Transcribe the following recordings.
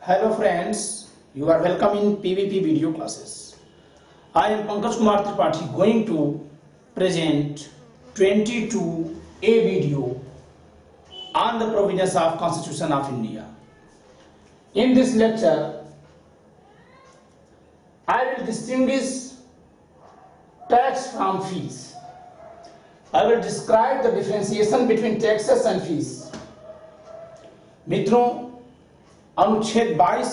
Hello friends, you are welcome in PVP video classes. I am Pankaj Kumar Tripathi going to present 22A video on the provisions of Constitution of India. In this lecture, I will distinguish tax from fees. I will describe the differentiation between taxes and fees. मित्रों, अनुच्छेद 22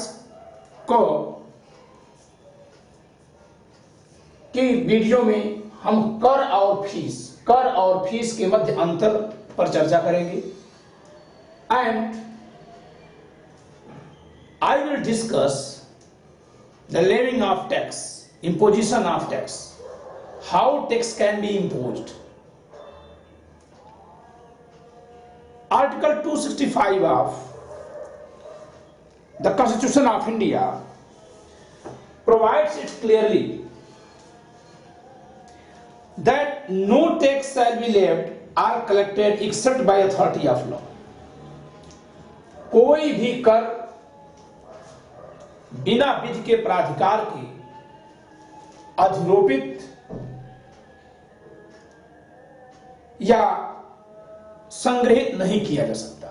को की video में हम कर और fees के मध्य अंतर पर चर्चा करेंगे and I will discuss the levying of tax, imposition of tax, how tax can be imposed. Article 265 of the Constitution of India provides it clearly that no tax shall be levied or collected except by authority of law. कोई भी कर बिना विधि के प्राधिकार के अधिरोपित या संग्रहित नहीं किया जा सकता.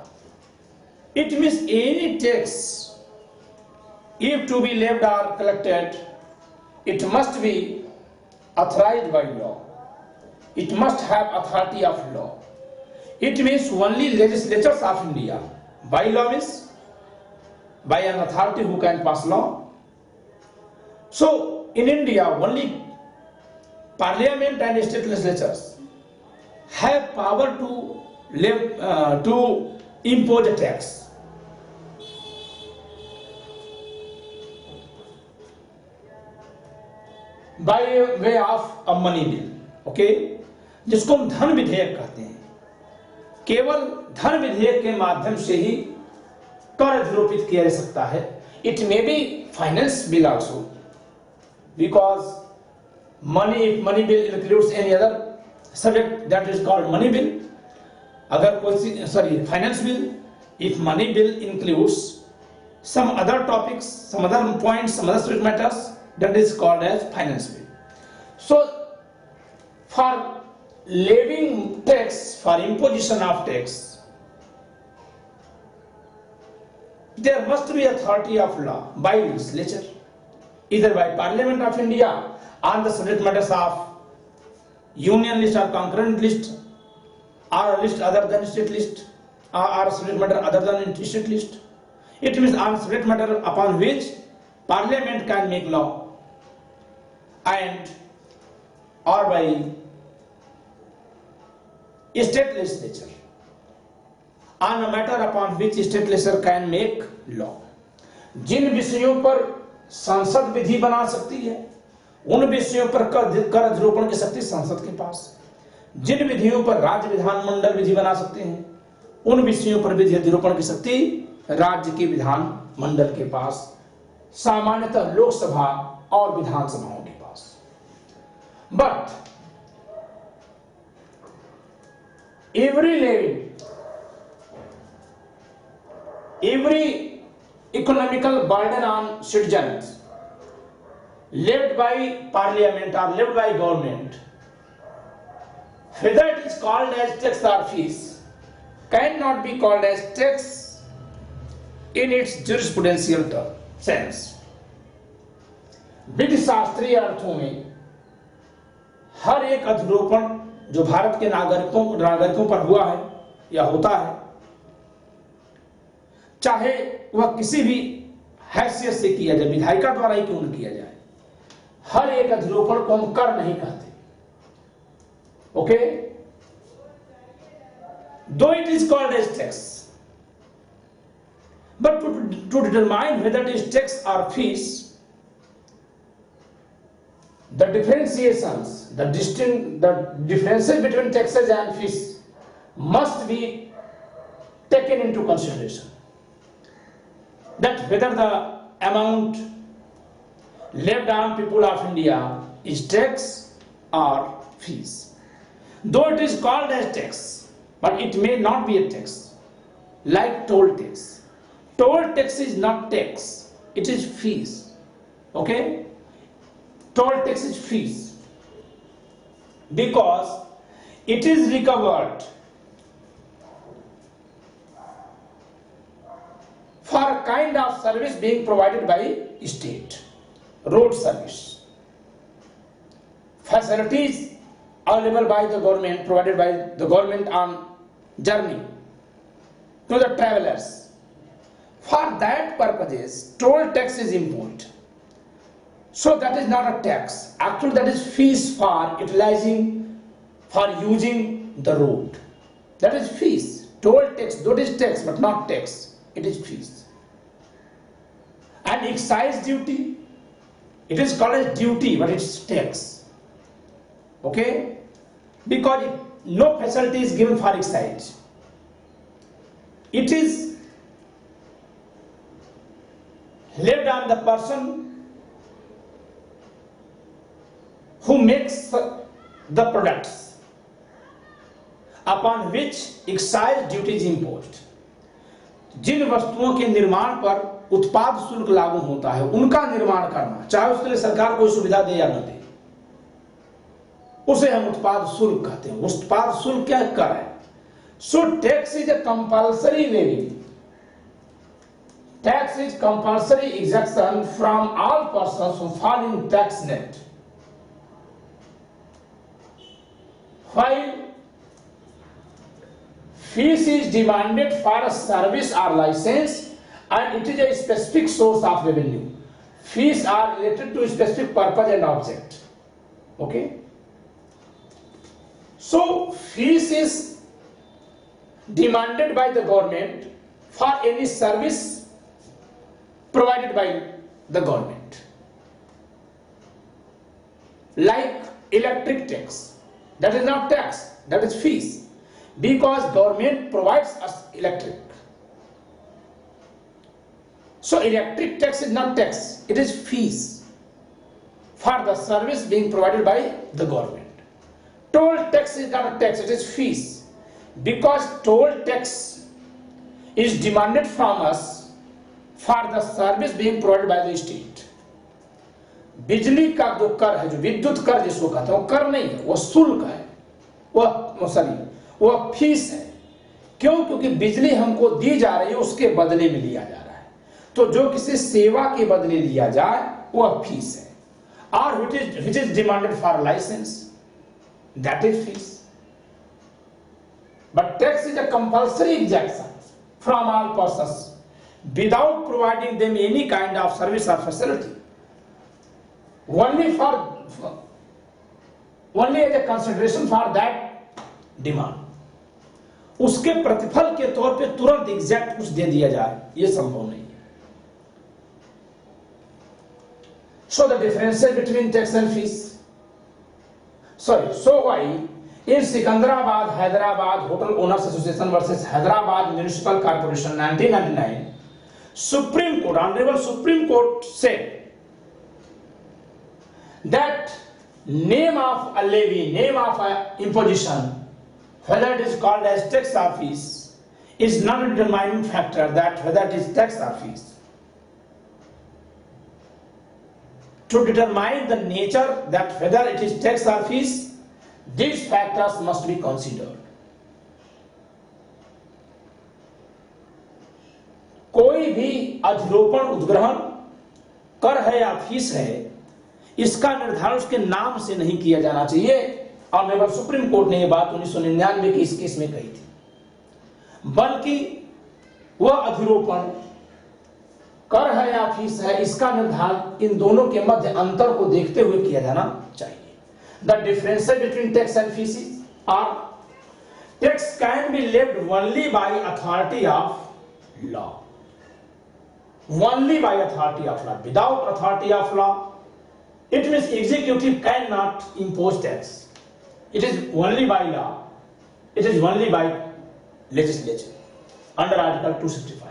It means any tax, if to be levied or collected, it must be authorized by law. It must have authority of law. It means only legislatures of India. By law means by an authority who can pass law. So in India, only parliament and state legislatures have power to impose a tax. By way of a money bill, okay, जिसको हम धन विधेयक कहते हैं. केवल धन विधेयक के माध्यम से ही कर अधिरोपित किया जा सकता है. It may be finance bill also, because if money bill includes any other subject, that is called money bill. अगर कोई finance bill, if money bill includes some other topics, some other points, some other subject matters, that is called as finance bill. So for levying tax, for imposition of tax, there must be authority of law by legislature, either by Parliament of India on the subject matters of union list or concurrent list, or a list other than state list, or a subject matter other than state list. It means on subject matter upon which Parliament can make law, and or by state legislature on a matter upon which state legislature can make law. जिन विषयों पर संसद विधि बना सकती है, उन विषयों पर कर अधिरोपण की शक्ति संसद के पास. जिन विधियों पर राज्य विधानमंडल विधि बना सकते हैं, उन विषयों पर विधि अधिरोपण की शक्ति राज्य के विधान मंडल के पास, सामान्यतः लोकसभा और विधानसभाओं के पास. But every levy, every economical burden on citizens levied by parliament or levied by government, whether it is called as tax or fees, cannot be called as tax in its jurisprudential sense. विधि शास्त्रीय अर्थों में हर एक अधिरोपण जो भारत के नागरिकों पर हुआ है या होता है, चाहे वह किसी भी हैसियत से किया जाए, विधायिका द्वारा ही क्यों न किया जाए, हर एक अधिरोपण को हम कर नहीं कहते. Okay, though it is called as tax, but to determine whether it is tax or fees, the differentiations, the differences between taxes and fees must be taken into consideration. That whether the amount levied on people of India is tax or fees. Though it is called as tax, but it may not be a tax, like toll tax. toll tax is not tax, it is fees. Okay, toll tax is fees because it is recovered for a kind of service being provided by state. Road service, facilities available by the government, provided by the government on journey to the travelers. For that purposes toll tax is imposed. So that is not a tax, actually that is fees for utilizing, for using the road. That is fees. Toll tax, that is tax but not tax, it is fees. And excise duty, it is called as duty but it's tax. Okay, because no facility is given for excise. It is laid on the person who makes the products upon which excise duty is imposed. जिन वस्तुओं के निर्माण पर उत्पाद शुल्क लागू होता है उनका निर्माण करना, चाहे उसके लिए सरकार कोई सुविधा दे या न दे, उसे हम उत्पाद शुल्क कहते हैं। उत्पाद शुल्क क्या कर है? So tax is a compulsory levy. Tax is compulsory exemption from all persons who fall in tax net. While fees is demanded for a service or license and it is a specific source of revenue. Fees are related to a specific purpose and object. Okay? So fees is demanded by the government for any service provided by the government, like electric tax. That is not tax, that is fees, because government provides us electric. So electric tax is not tax, it is fees for the service being provided by the government. Toll tax is not a tax, it is fees, because toll tax is demanded from us for the service being provided by the state. बिजली का जो कर है, जो विद्युत कर जिसको कहते हैं, वो कर नहीं है, वो शुल्क है, वो फीस है। क्यों? क्योंकि बिजली हमको दी जा रही है, उसके बदले में लिया जा रहा है। तो जो किसी सेवा के बदले लिया जाए वह फीस है। और which is demanded for license, that is fees. But tax is a compulsory exemption from all persons without providing them any kind of service or facility, only as a consideration for that demand. उसके प्रतिफल के तौर पे तुरंत exact कुछ दे दिया जाए, ये संभव नहीं है। So the difference between tax and fees. So why in Secunderabad, Hyderabad Hotel Owners Association versus Hyderabad Municipal Corporation 1999, Supreme Court, Honorable Supreme Court said that name of a levy, name of a imposition, whether it is called as tax or fees, is not a determining factor that whether it is tax or fees. To determine the nature that whether it is tax or fees, these factors must be considered. कोई भी अधिरोपण उद्ग्रहण कर है या fees है, इसका निर्धारण उसके नाम से नहीं किया जाना चाहिए। ऑनरेबल सुप्रीम कोर्ट ने यह बात 1999 की इस केस में कही थी, बल्कि वह अधिरोपण कर है या फीस है, इसका निर्धारण इन दोनों के मध्य अंतर को देखते हुए किया जाना चाहिए। The difference between tax and fees are tax can be levied only by authority of law. Only by authority of law. Without authority of law, it means executive cannot impose tax. It is only by law. It is only by legislature under Article 265.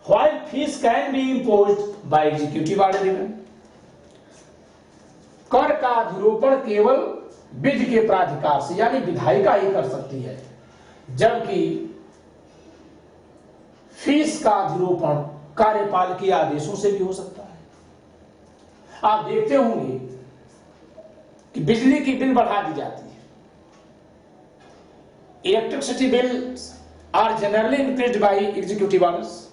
While fees can be imposed by executive order even. कर का अधिरोपण केवल विधि के प्राधिकार से यानी विधायिका ही कर सकती है, जबकि फीस का अधिरोपण कार्यपालकीय आदेशों से भी हो सकता है। आप देखते होंगे कि बिजली की बिल बढ़ा दी जाती है। Electricity bills are generally increased by executive orders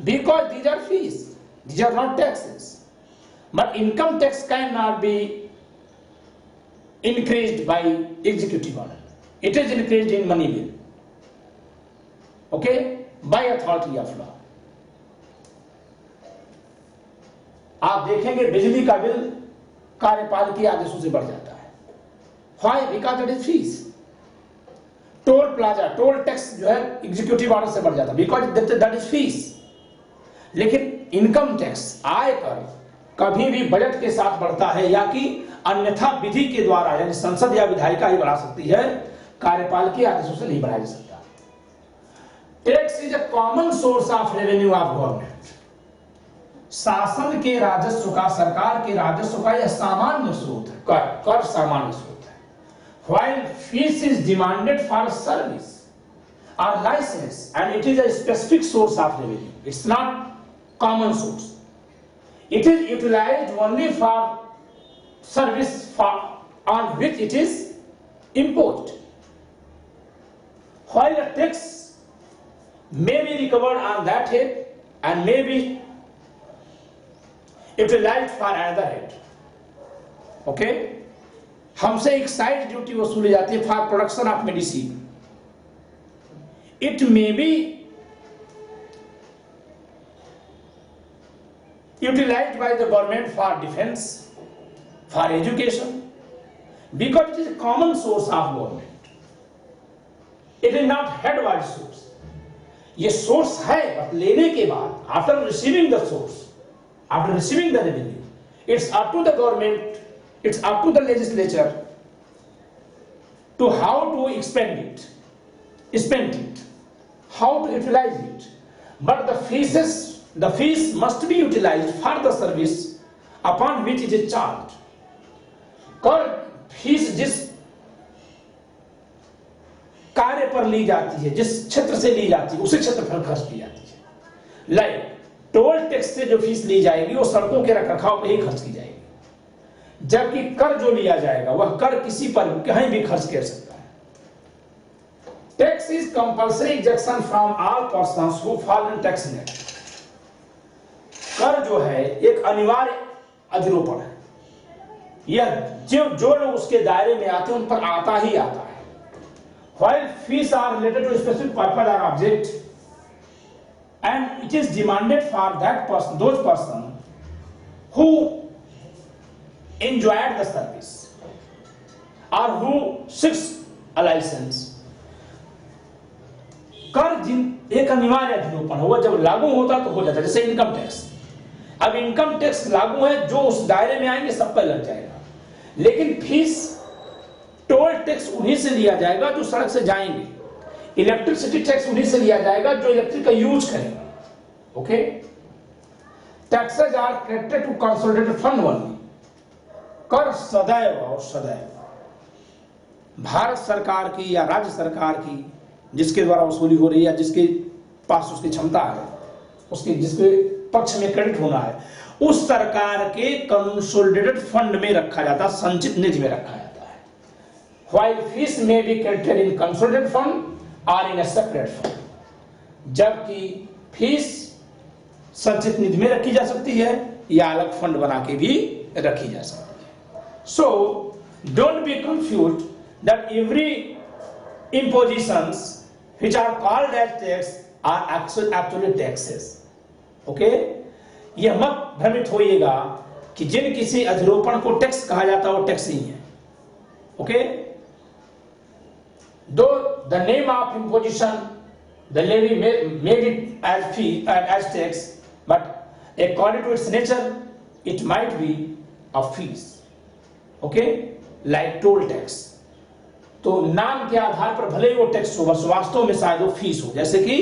because these are fees, these are not taxes. But income tax cannot be increased by executive order. It is increased in money bill, okay, by authority of law. आप देखेंगे बिजली का bill कार्यपालकीय आदेशों से बढ़ जाता है। Why? Because that is fees. Toll plaza, toll tax जो है एग्जीक्यूटिव ऑर्डर से बढ़ जाता है, because that is fees. लेकिन इनकम टैक्स, आयकर कभी भी बजट के साथ बढ़ता है या कि अन्यथा विधि के द्वारा, यानी संसद या विधायिका ही बढ़ा सकती है, कार्यपालकीय आदेशों से नहीं बढ़ाया जा सकता। Tax is a common source of revenue of government. शासन के राजस्व का, सरकार के राजस्व का यह सामान्य स्रोत है। कर सामान्य स्रोत है। While fees is demanded for service or license and it is a specific source of revenue. It's not common source. It is utilized only for service on which it is imposed. While a tax may be recovered on that head and may be utilized for another head. Okay? हमसे excise duty वसूली जाती है for production of medicine. It may be utilized by the government for defense, for education, because it is a common source of government. It is not headwise source. ये source है, but लेने के बाद, after receiving the source, after receiving the revenue, it's up to the government, it's up to the legislature to how to spend it, how to utilize it. But the fees must be utilized for the service upon which it is charged. कर fees जिस कार्य पर ली जाती है, जिस क्षेत्र से ली जाती है, उसी क्षेत्र पर खर्च की जाती है। लाइक टोल टैक्स से जो फीस ली जाएगी वो सड़कों के रखरखाव पे ही खर्च की जाएगी, जबकि कर जो लिया जाएगा वह कर किसी पर कहीं भी खर्च कर सकता है। Tax is compulsory exemption from all persons who fall in tax net. कर जो है एक अनिवार्य अधिरोपण है, यह जो लोग उसके दायरे में आते हैं उन पर आता ही आता है। While fees are related to specific purpose or object and it is demanded for that person, those person who enjoyed the service or who seeks a license. कर जिन एक अनिवार्य अधिरोपण होगा, जब लागू होता तो हो जाता है, जैसे इनकम टैक्स। अब इनकम टैक्स लागू है, जो उस दायरे में आएंगे सब पर लग जाएगा, लेकिन फीस टोल टैक्स उन्हीं से लिया जाएगा जो सड़क से जाएंगे, इलेक्ट्रिसिटी टैक्स उन्हीं से लिया जाएगा जो इलेक्ट्रिक का यूज करेंगे। Okay, taxes are collected to consolidated fund only. कर सदैव और सदैव भारत सरकार की या राज्य सरकार की जिसके द्वारा वसूली हो रही है, जिसके पास उसकी क्षमता है, उसके जिसके पक्ष में क्रेडिट होना है, उस सरकार के कंसोलिडेटेड फंड में रखा जाता है, संचित निधि में रखा जाता है। While fees may be credited in consolidated fund or in a separate fund, जबकि फीस संचित निधि में रखी जा सकती है या अलग फंड बना के भी रखी जा सकती है। So don't be confused that every impositions which are called as tax are actually taxes. Okay? यह मत भ्रमित होइएगा कि जिन किसी अधिरोपण को टैक्स कहा जाता है वो टैक्स ही है। Okay? Though the name of imposition, the levy made it as fee as tax, but according to its nature, it might be a fees. Okay? Like toll tax. तो नाम के आधार पर भले ही वो टैक्स हो, बस वास्तव में शायद वो फीस हो, जैसे कि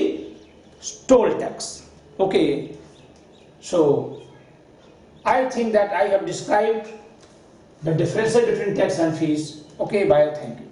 toll tax. Okay, so I think that I have described the difference between tax and fees. Okay, bye, thank you.